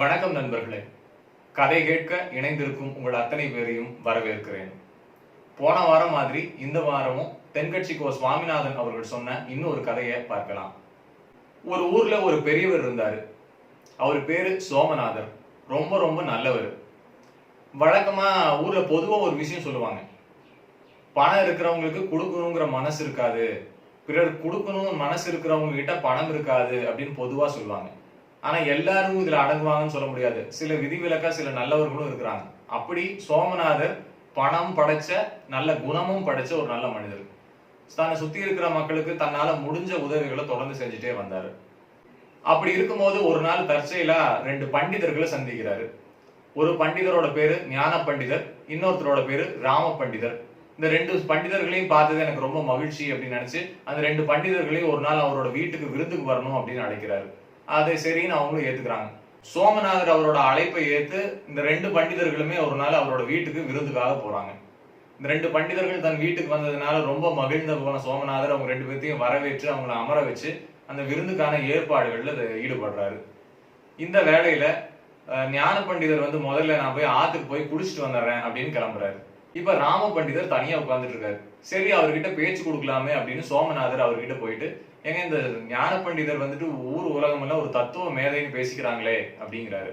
வணக்கம் நண்பர்களே. கதை கேட்க இணைந்திருக்கும் உங்கள் அத்தனை பேரையும் வரவேற்கிறேன். போன வாரம் மாதிரி இந்த வாரமும் தென்கட்சி கோ சுவாமிநாதன் அவர்கள் சொன்ன இன்னொரு கதையை பார்க்கலாம். ஒரு ஊர்ல ஒரு பெரியவர் இருந்தாரு. அவர் பேரு சோமநாதர். ரொம்ப ரொம்ப நல்லவர். வழக்கமா ஊர்ல பொதுவா ஒரு விஷயம் சொல்லுவாங்க. பணம் இருக்கிறவங்களுக்கு கொடுக்கணுங்கிற மனசு இருக்காது, பிறர் கொடுக்கணும் மனசு இருக்கிறவங்க கிட்ட பணம் இருக்காது அப்படின்னு பொதுவா சொல்லுவாங்க. ஆனா எல்லாரும் இதுல அடங்குவாங்கன்னு சொல்ல முடியாது. சில விதிவிலக்கா சில நல்லவர்களும் இருக்கிறாங்க. அப்படி சோமநாதர் பணம் படைச்ச, நல்ல குணமும் படைச்ச ஒரு நல்ல மனிதர். தன்னை சுத்தி இருக்கிற மக்களுக்கு தன்னால முடிஞ்ச உதவிகளை தொடர்ந்து செஞ்சுட்டே வந்தாரு. அப்படி இருக்கும்போது ஒரு நாள் தற்செயலா 2 பண்டிதர்களை சந்திக்கிறாரு. ஒரு பண்டிதரோட பேரு ஞான பண்டிதர், இன்னொருத்தரோட பேரு ராம பண்டிதர். இந்த 2 பண்டிதர்களையும் பார்த்தது எனக்கு ரொம்ப மகிழ்ச்சி அப்படின்னு நினைச்சு அந்த 2 பண்டிதர்களையும் ஒரு நாள் அவரோட வீட்டுக்கு விருந்துக்கு வரணும் அப்படின்னு அழைக்கிறாரு. அதை சரின்னு அவங்களும் ஏத்துக்கிறாங்க. சோமநாதர் அவரோட அழைப்பை ஏத்து இந்த 2 பண்டிதர்களுமே ஒரு நாள் அவரோட வீட்டுக்கு விருந்துக்காக போறாங்க. இந்த 2 பண்டிதர்கள் தன் வீட்டுக்கு வந்ததுனால ரொம்ப மகிழ்ந்த போன சோமநாதர் அவங்க 2 பேர்த்தையும் வரவேற்று அவங்கள அமர வச்சு அந்த விருந்துக்கான ஏற்பாடுகள்ல ஈடுபடுறாரு. இந்த வேலையில ஞான பண்டிதர் முதல்ல நான் போய் ஆத்துக்கு போய் குடிச்சிட்டு வந்துடுறேன் அப்படின்னு கிளம்புறாரு. இப்ப ராம பண்டிதர் தனியா உட்கார்ந்துட்டு இருக்காரு. சரி, அவர்கிட்ட பேச்சு கொடுக்கலாமே அப்படின்னு சோமநாதர் அவர்கிட்ட போயிட்டு, ஏங்க இந்த ஞான பண்டிதர் ஊர் உலகம் எல்லாம் ஒரு தத்துவ மேதைன்னு பேசிக்கிறாங்களே அப்படிங்கிறாரு.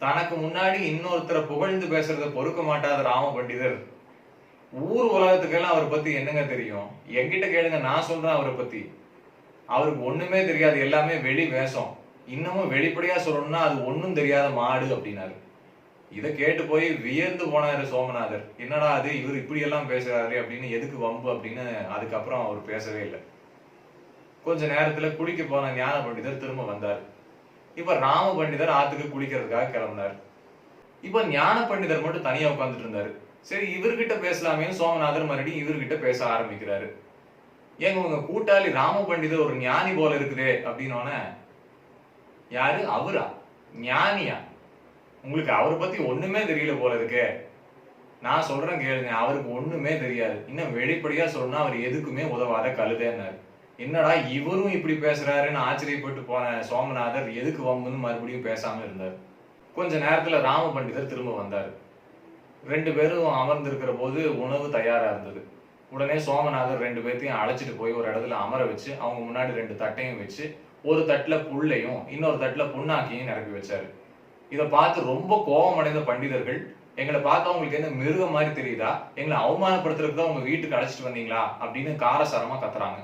தனக்கு முன்னாடி இன்னொருத்தரை புகழ்ந்து பேசுறத பொறுக்க மாட்டாத ராம பண்டிதர், ஊர் உலகத்துக்கெல்லாம் அவரை பத்தி என்னங்க தெரியும், என்கிட்ட கேளுங்க, நான் சொல்றேன் அவரை பத்தி. அவருக்கு ஒண்ணுமே தெரியாது, எல்லாமே வெளி வேஷம். இன்னமும் வெளிப்படையா சொல்லணும்னா அது ஒண்ணும் தெரியாத மாடு அப்படின்னாரு. இதை கேட்டு போய் வியந்து போனாரு சோமநாதர். என்னடா அது, இவர் இப்படி எல்லாம் பேசுறாரு அப்படின்னு, எதுக்கு வம்பு அப்படின்னு அதுக்கப்புறம் அவர் பேசவே இல்லை. கொஞ்ச நேரத்துல குளிக்க போன ஞான பண்டிதர் திரும்ப வந்தார். இப்ப ராம பண்டிதர் ஆத்துக்கு குளிக்கிறதுக்காக கிளம்பினார். இப்ப ஞான பண்டிதர் மட்டும் தனியா உட்கார்ந்துட்டு இருந்தாரு. சரி, இவர்கிட்ட பேசலாமே சோமநாதர் மறுபடியும் இவர்கிட்ட பேச ஆரம்பிக்கிறாரு. ஏங்க உங்க கூட்டாளி ராம பண்டிதர் ஒரு ஞானி போல இருக்குதே அப்படின்னோன, யாரு அவரா, ஞானியா? உங்களுக்கு அவரை பத்தி ஒண்ணுமே தெரியல போல இருக்கே. நான் சொல்றேன் கேளுங்க, அவருக்கு ஒண்ணுமே தெரியாது. இன்னும் வெளிப்படையா சொன்னா அவர் எதுக்குமே உதவாத கழுதேன்னாரு. என்னடா இவரும் இப்படி பேசுறாருன்னு ஆச்சரியப்பட்டு போன சோமநாதர் எதுக்கு வம்புன்னு மறுபடியும் பேசாம இருந்தார். கொஞ்ச நேரத்துல ராம பண்டிதர் திரும்ப வந்தாரு. 2 பேரும் அமர்ந்திருக்கிற போது உணவு தயாரா இருந்தது. உடனே சோமநாதர் 2 பேர்த்தையும் அழைச்சிட்டு போய் ஒரு இடத்துல அமர வச்சு அவங்க முன்னாடி 2 தட்டையும் வச்சு ஒரு தட்டுல புல்லையும் இன்னொரு தட்டுல புண்ணாக்கியும் நிரப்பி வச்சாரு. இதை பார்த்து ரொம்ப கோபமடைந்த பண்டிதர்கள், எங்களை பார்த்தா உங்களுக்கு என்ன மிருகம் மாதிரி தெரியுதா, எங்களை அவமானப்படுத்துறதுக்கு தான் உங்க வீட்டுக்கு அழைச்சிட்டு வந்தீங்களா அப்படின்னு காரசாரமா கத்துறாங்க.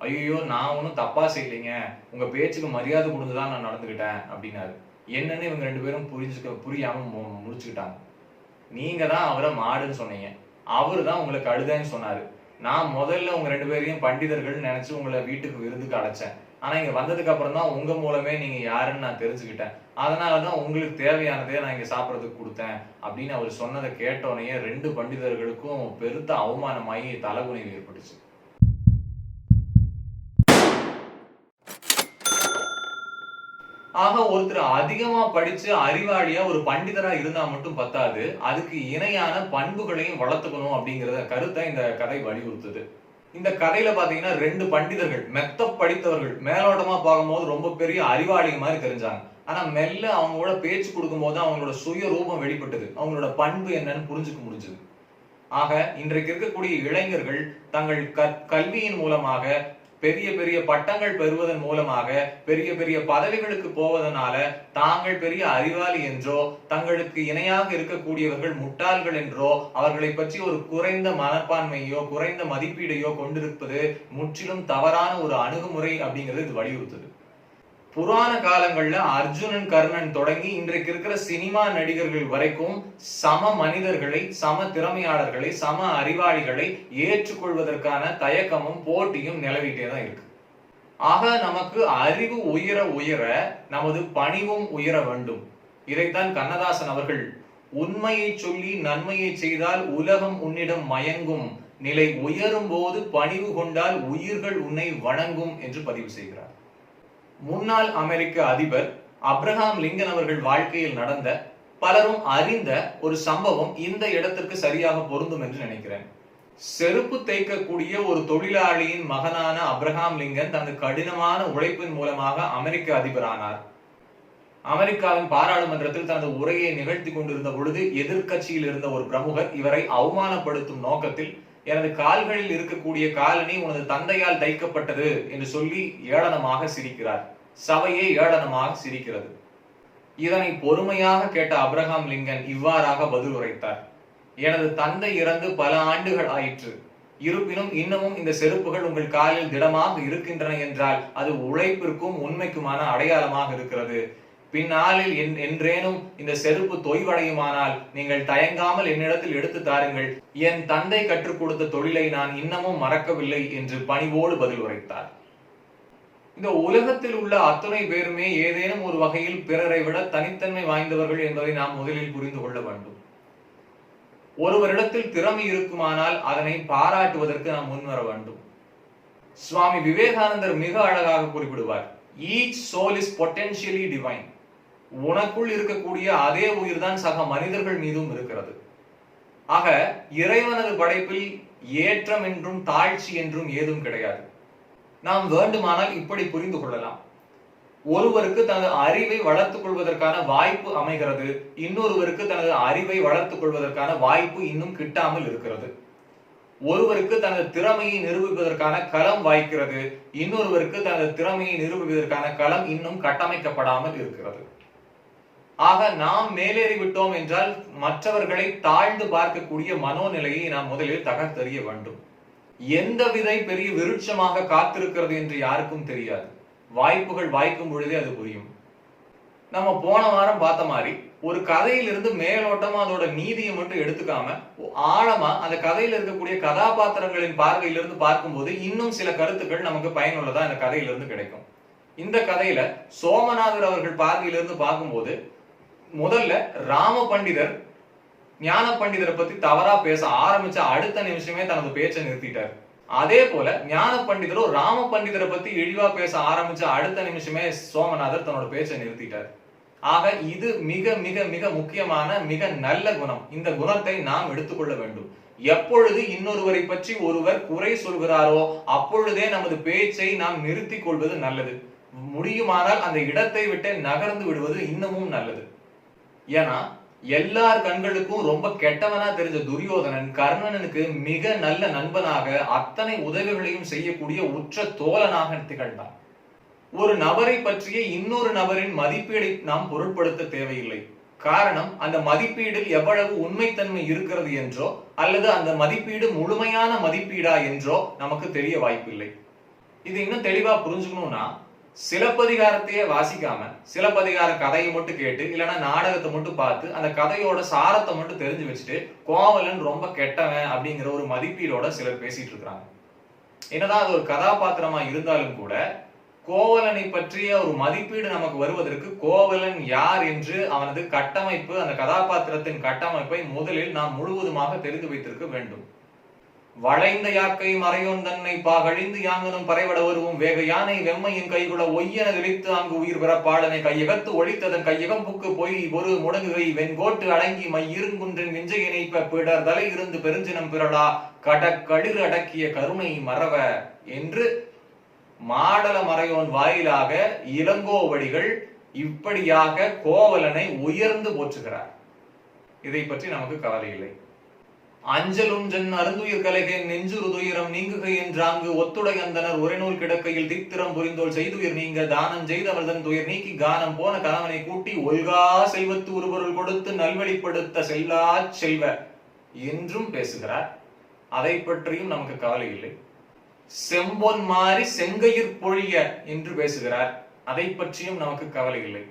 ஐயோ, நான் ஒன்னும் தப்பா செய்யலைங்க, உங்க பேச்சுக்கு மரியாதை கொடுத்துதான் நான் நடந்துகிட்டேன் அப்படின்னாரு. என்னன்னு இவங்க 2 பேரும் புரியாம முடிச்சுக்கிட்டாங்க. நீங்க தான் அவரை மாடுன்னு சொன்னீங்க, அவரு தான் உங்களை கழுதைன்னு சொன்னாரு. நான் முதல்ல உங்க 2 பேரையும் பண்டிதர்கள் நினைச்சு உங்களை வீட்டுக்கு விருந்துக்கு அழைச்சேன். ஆனா இங்க வந்ததுக்கு அப்புறம் தான் உங்க மூலமே நீங்க யாருன்னு நான் தெரிஞ்சுக்கிட்டேன். அதனாலதான் உங்களுக்கு தேவையானதே நான் இங்க சாப்பிடறதுக்கு கொடுத்தேன் அப்படின்னு அவர் சொன்னதை கேட்டோடனே 2 பண்டிதர்களுக்கும் பெருத்த அவமானமாகி தலகுனிவு ஏற்பட்டுச்சு. ஆக ஒருத்தர் அதிகமா படிச்சு அறிவாளியா ஒரு பண்டிதரா இருந்தா மட்டும் பத்தாது, அதுக்கு இணையான பண்புகளையும் வளர்த்துக்கணும் அப்படிங்கிற கருத்தை இந்த கதை வலியுறுத்துது. இந்த கதையில பாத்தீங்கன்னா 2 பண்டிதர்கள் மெத்த படித்தவர்கள், மேலோட்டமா பார்க்கும்போது ரொம்ப பெரிய அறிவாளிங்க மாதிரி தெரிஞ்சாங்க. ஆனா மெல்ல அவங்க கூட பேச்சு கொடுக்கும் போது அவங்களோட சுய ரூபம் வெளிப்பட்டது, அவங்களோட பண்பு என்னன்னு புரிஞ்சுக்க முடிஞ்சது. ஆக இன்றைக்கு இருக்கக்கூடிய இளைஞர்கள் தங்கள் கல்வியின் மூலமாக பெரிய பெரிய பட்டங்கள் பெறுவதன் மூலமாக பெரிய பெரிய பதவிகளுக்கு போவதனால தாங்கள் பெரிய அறிவாளி என்றோ தங்களுக்கு இணையாக இருக்கக்கூடியவர்கள் முட்டாள்கள் என்றோ அவர்களை பற்றி ஒரு குறைந்த மனப்பான்மையோ குறைந்த மதிப்பீடையோ கொண்டிருப்பது முற்றிலும் தவறான ஒரு அணுகுமுறை அப்படிங்கிறது இது வலியுறுத்துது. புராண காலங்கள்ல அர்ஜுனன் கர்ணன் தொடங்கி இன்றைக்கு இருக்கிற சினிமா நடிகர்கள் வரைக்கும் சம மனிதர்களை, சம திறமையாளர்களை, சம அறிவாளிகளை ஏற்றுக்கொள்வதற்கான தயக்கமும் போட்டியும் நிலவிட்டே தான் இருக்கு. ஆக நமக்கு அறிவு உயர உயர நமது பணிவும் உயர வேண்டும். இதைத்தான் கண்ணதாசன் அவர்கள் உண்மையை சொல்லி நன்மையை செய்தால் உலகம் உன்னிடம் மயங்கும், நிலை உயரும் போது பணிவு கொண்டால் உயிர்கள் உன்னை வணங்கும் என்று பதிவு செய்கிறார். முன்னாள் அமெரிக்க அதிபர் அப்ரஹாம் லிங்கன் அவர்கள் வாழ்க்கையில் நடந்த பலரும் அறிந்த ஒரு சம்பவம் இந்த இடத்திற்கு சரியாக பொருந்தும் என்று நினைக்கிறேன். செருப்பு தேய்க்கக்கூடிய ஒரு தொழிலாளியின் மகனான அப்ரஹாம் லிங்கன் தனது கடினமான உழைப்பின் மூலமாக அமெரிக்க அதிபரானார். அமெரிக்காவின் பாராளுமன்றத்தில் தனது உரையை நிகழ்த்தி கொண்டிருந்த பொழுது எதிர்க்கட்சியில் இருந்த ஒரு பிரமுகர் இவரை அவமானப்படுத்தும் நோக்கத்தில், எனது கால்களில் இருக்கக்கூடிய காலணி உனது தந்தையால் தைக்கப்பட்டது என்று சொல்லி ஏளனமாக சிரிக்கிறார். சபையே ஏளனமாக சிரிக்கிறது. இதனை பொறுமையாக கேட்ட அப்ரஹாம் லிங்கன் இவ்வாறாக பதில் உரைத்தார். எனது தந்தை இறந்து பல ஆண்டுகள் ஆயிற்று. இருப்பினும் இன்னமும் இந்த செருப்புகள் உங்கள் காலில் திடமாக இருக்கின்றன என்றால் அது உழைப்பிற்கும் உண்மைக்குமான அடையாளமாக இருக்கிறது. பின்னாளில் என்றேனும் இந்த செருப்பு தொய்வடையுமானால் நீங்கள் தயங்காமல் என்னிடத்தில் எடுத்து தாருங்கள். என் தந்தை கற்றுக் கொடுத்த தொழிலை நான் இன்னமும் மறக்கவில்லை என்று பணிவோடு பதில் உரைத்தார். இந்த உலகத்தில் உள்ள அத்துணை பேருமே ஏதேனும் ஒரு வகையில் பிறரை விட தனித்தன்மை வாய்ந்தவர்கள் என்பதை நாம் முதலில் புரிந்து கொள்ள வேண்டும். ஒருவரிடத்தில் திறமை இருக்குமானால் அதனை பாராட்டுவதற்கு நாம் முன்வர வேண்டும். சுவாமி விவேகானந்தர் மிக அழகாக குறிப்பிடுவார், each soul is potentially divine. உனக்குள் இருக்கக்கூடிய அதே உயிர்தான் சக மனிதர்கள் மீதும் இருக்கிறது. ஆக இறைவனது படைப்பில் ஏற்றம் என்றும் தாழ்ச்சி என்றும் ஏதும் கிடையாது. நாம் வேண்டுமானால் இப்படி புரிந்து கொள்ளலாம். ஒருவருக்கு தனது அறிவை வளர்த்துக் கொள்வதற்கான வாய்ப்பு அமைகிறது, இன்னொருவருக்கு தனது அறிவை வளர்த்துக் கொள்வதற்கான வாய்ப்பு இன்னும் கிட்டாமல் இருக்கிறது. ஒருவருக்கு தனது திறமையை நிரூபிப்பதற்கான களம் வாய்க்கிறது, இன்னொருவருக்கு தனது திறமையை நிரூபிப்பதற்கான களம் இன்னும் கட்டமைக்கப்படாமல் இருக்கிறது. ஆக நாம் மேலேறி விட்டோம் என்றால் மற்றவர்களை தாழ்ந்து பார்க்கக்கூடிய மனோநிலையை நாம் முதலில் தகர்த்தெறிய வேண்டும். எந்த விதை பெரிய விருட்சமாக காத்திருக்கிறது என்று யாருக்கும் தெரியாது. வாய்ப்புகள் வாய்க்கும் பொழுதே அது புரியும். நம்ம போன வாரம் பார்த்த மாதிரி ஒரு கதையிலிருந்து மேலோட்டமா அதோட நீதியை மட்டும் எடுத்துக்காம ஆழமா அந்த கதையில இருக்கக்கூடிய கதாபாத்திரங்களின் பார்வையிலிருந்து பார்க்கும்போது இன்னும் சில கருத்துக்கள் நமக்கு பயனுள்ளதா இந்த கதையிலிருந்து கிடைக்கும். இந்த கதையில சோமநாதர் அவர்கள் பார்வையிலிருந்து பார்க்கும்போது முதல்ல ராம பண்டிதர் ஞான பண்டிதரை பத்தி தவறா பேச ஆரம்பிச்ச அடுத்த நிமிஷமே தனது பேச்சை நிறுத்திட்டார். அதே போல ஞான பண்டிதரும் ராம பண்டிதரை பத்தி இழிவா பேச ஆரம்பிச்ச அடுத்த நிமிஷமே சோமநாதர் தன்னோட பேச்சை நிறுத்திட்டார். ஆக இது மிக மிக மிக முக்கியமான மிக நல்ல குணம். இந்த குணத்தை நாம் எடுத்துக்கொள்ள வேண்டும். எப்பொழுது இன்னொருவரை பற்றி ஒருவர் குறை சொல்கிறாரோ அப்பொழுதே நமது பேச்சை நாம் நிறுத்திக் கொள்வது நல்லது. முடியுமானால் அந்த இடத்தை விட்டு நகர்ந்து விடுவது இன்னமும் நல்லது. ஏன்னா எல்லார் கண்களுக்கும் ரொம்ப கெட்டவனா தெரிஞ்ச துரியோதனன் கர்ணனுக்கு மிக நல்ல நண்பனாக அத்தனை உதவிகளையும் செய்யக்கூடிய உற்ற தோழனாக திகழ்ந்தான். ஒரு நபரை பற்றிய இன்னொரு நபரின் மதிப்பீடை நாம் பொருட்படுத்த தேவையில்லை. காரணம், அந்த மதிப்பீடில் எவ்வளவு உண்மைத்தன்மை இருக்கிறது என்றோ அல்லது அந்த மதிப்பீடு முழுமையான மதிப்பீடா என்றோ நமக்கு தெரிய வாய்ப்பில்லை. இது இன்னும் தெளிவா புரிஞ்சுக்கணும்னா சிலப்பதிகாரத்தையே வாசிக்காம சிலப்பதிகார கதையை மட்டும் கேட்டு இல்லைன்னா நாடகத்தை மட்டும் பார்த்து அந்த கதையோட சாரத்தை மட்டும் தெரிஞ்சு வச்சுட்டு கோவலன் ரொம்ப கெட்டவன் அப்படிங்கிற ஒரு மதிப்பீடோட சிலர் பேசிட்டு இருக்கிறாங்க. என்னதான் அது ஒரு கதாபாத்திரமா இருந்தாலும் கூட கோவலனை பற்றிய ஒரு மதிப்பீடு நமக்கு வருவதற்கு கோவலன் யார் என்று அவனது கட்டமைப்பு, அந்த கதாபாத்திரத்தின் கட்டமைப்பை முதலில் நாம் முழுவதுமாக தெரிந்து வைத்திருக்க வேண்டும். வளைந்த யாக்கை மறையோன் தன்னை பாகழிந்து யாங்கனும் பறைவட வருவும் வேக யானை வெம்மையின் கைகுல ஒய்யன விழித்து அங்கு உயிர் பிறப்பாளனை கையகத்து ஒழித்ததன் கையகம்புக்கு பொய் ஒரு முடங்குகை வெண்கோட்டு அடங்கி மையிருங்குன்றின் விஞ்சை இணைப்ப பிடர் தலை இருந்து பெருஞ்சினம் பிறளா கடற்களிர் அடக்கிய கருணை மறவ என்று மாடல மறையோன் வாயிலாக இளங்கோவடிகள் இப்படியாக கோவலனை உயர்ந்து போற்றுகிறார். இதை பற்றி நமக்கு கவலை இல்லை. அஞ்சலுஞ்சன் அருந்துயிர் கலைகை நெஞ்சுரு துயரம் நீங்குகை என்றாங்கு ஒத்துடை அந்தனர் உரைநூல் கிடக்கையில் தித்திரம் புரிந்தோல் செய்துயிர் நீங்க தானம் செய்தவர்தன் துயர் நீக்கி கானம் போன கணவனை கூட்டி ஒல்கா செல்வத்து ஒருபொருள் கொடுத்து நல்வழிப்படுத்த செல்லா செல்வ என்றும் பேசுகிறார். அதை பற்றியும் நமக்கு கவலை இல்லை. செம்பொன் மாறி செங்கையிற் பொழிய என்று பேசுகிறார். அதை பற்றியும் நமக்கு கவலை இல்லை.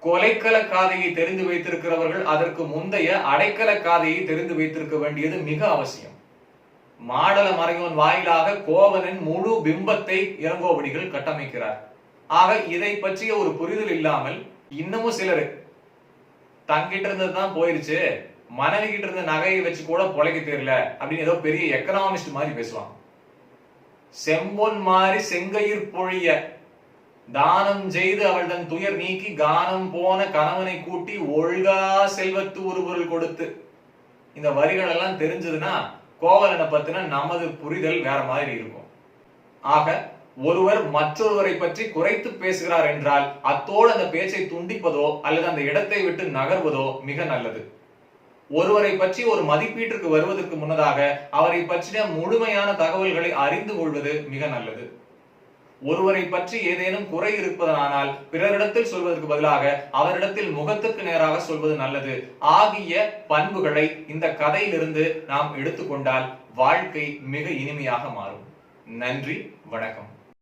கொலைக்கல காதையை தெரிந்து வைத்திருக்கிறவர்கள் அதற்கு முந்தைய அடைக்கல காதையை தெரிந்து வைத்திருக்க வேண்டியது மிக அவசியம். மாடல மறையோன் வாயிலாக கோவலன் முழு பிம்பத்தை இளங்கோவடிகள் கட்டமைக்கிறார். ஆக இதை பற்றிய ஒரு புரிதல் இல்லாமல் இன்னமும் சிலர் தங்கிட்ட இருந்ததுதான் போயிருச்சு, மனைவி கிட்ட இருந்த நகையை வச்சு கூட பொழைக்க தெரியல அப்படின்னு ஏதோ பெரிய எக்கனாமிஸ்ட் மாதிரி பேசுவாங்க. செம்பொன் மாறி செங்கையிற் பொழிய தானம் செய்து அவள் தன் துயர் நீக்கி கானம் போன கணவனை கூட்டி ஒழுகா செல்வத்து ஒரு பொருள் கொடுத்து, இந்த வரிகள் எல்லாம் தெரிஞ்சதுன்னா கோவலனை பத்தின நமது புரிதல் வேற மாதிரி இருக்கும். ஆக ஒருவர் மற்றொருவரை பற்றி குறைத்து பேசுகிறார் என்றால் அத்தோடு அந்த பேச்சை துண்டிப்பதோ அல்லது அந்த இடத்தை விட்டு நகர்வதோ மிக நல்லது. ஒருவரை பற்றி ஒரு மதிப்பீட்டிற்கு வருவதற்கு முன்னதாக அவரை பற்றிய முழுமையான தகவல்களை அறிந்து கொள்வது மிக நல்லது. ஒருவரை பற்றி ஏதேனும் குறை இருப்பதனால் பிறரிடத்தில் சொல்வதற்கு பதிலாக அவரிடத்தில் முகத்துக்கு நேராக சொல்வது நல்லது ஆகிய பண்புகளை இந்த கதையிலிருந்து நாம் எடுத்துக்கொண்டால் வாழ்க்கை மிக இனிமையாக மாறும். நன்றி, வணக்கம்.